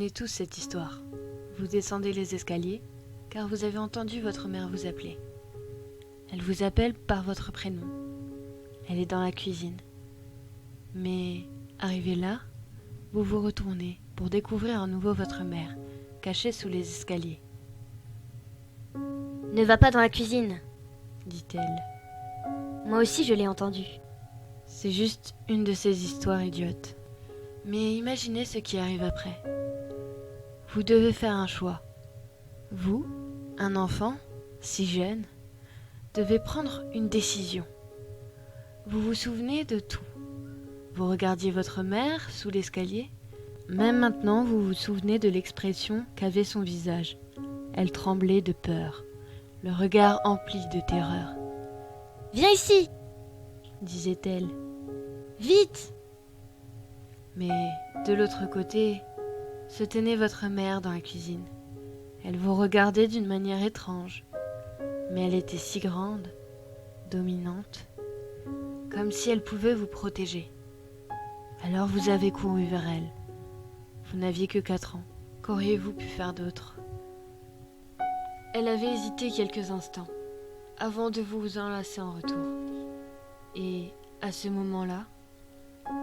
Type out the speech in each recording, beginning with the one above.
connaît tous cette histoire. Vous descendez les escaliers, car vous avez entendu votre mère vous appeler. Elle vous appelle par votre prénom. Elle est dans la cuisine. Mais, arrivé là, vous vous retournez pour découvrir à nouveau votre mère, cachée sous les escaliers. « Ne va pas dans la cuisine !» dit-elle. Moi aussi je l'ai entendu. C'est juste une de ces histoires idiotes. Mais imaginez ce qui arrive après. Vous devez faire un choix. Vous, un enfant, si jeune, devez prendre une décision. Vous vous souvenez de tout. Vous regardiez votre mère sous l'escalier. Même maintenant, vous vous souvenez de l'expression qu'avait son visage. Elle tremblait de peur, le regard empli de terreur. « Viens ici !» disait-elle. « Vite !» Mais de l'autre côté, se tenait votre mère dans la cuisine. Elle vous regardait d'une manière étrange, mais elle était si grande, dominante, comme si elle pouvait vous protéger. Alors vous avez couru vers elle. Vous n'aviez que 4 ans. Qu'auriez-vous pu faire d'autre ? Elle avait hésité quelques instants, avant de vous enlacer en retour. Et à ce moment-là,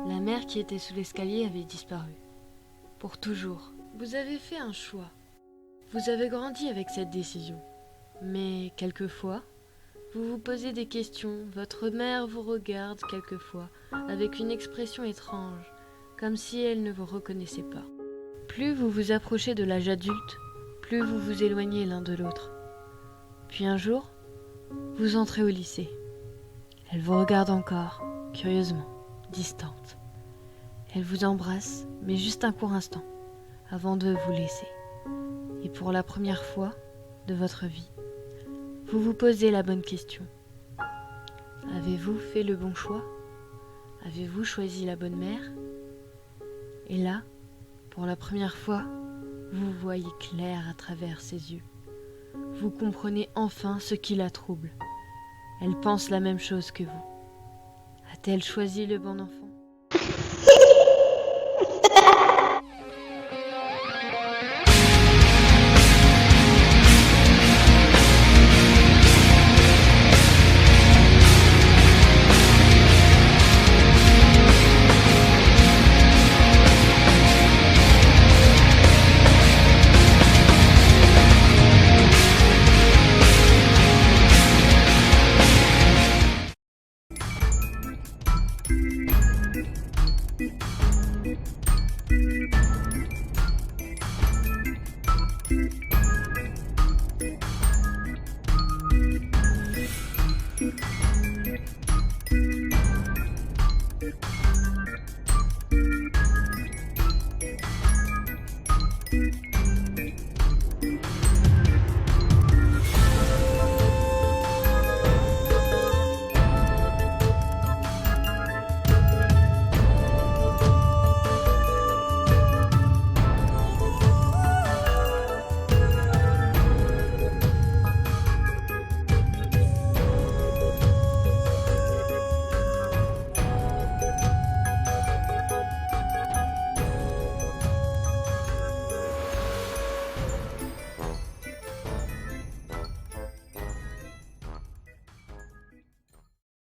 la mère qui était sous l'escalier avait disparu. Pour toujours. Vous avez fait un choix. Vous avez grandi avec cette décision. Mais quelquefois, vous vous posez des questions. Votre mère vous regarde quelquefois avec une expression étrange, comme si elle ne vous reconnaissait pas. Plus vous vous approchez de l'âge adulte, plus vous vous éloignez l'un de l'autre. Puis un jour, vous entrez au lycée. Elle vous regarde encore, curieusement, distante. Elle vous embrasse, mais juste un court instant, avant de vous laisser. Et pour la première fois de votre vie, vous vous posez la bonne question. Avez-vous fait le bon choix ? Avez-vous choisi la bonne mère ? Et là, pour la première fois, vous voyez clair à travers ses yeux. Vous comprenez enfin ce qui la trouble. Elle pense la même chose que vous. A-t-elle choisi le bon enfant ?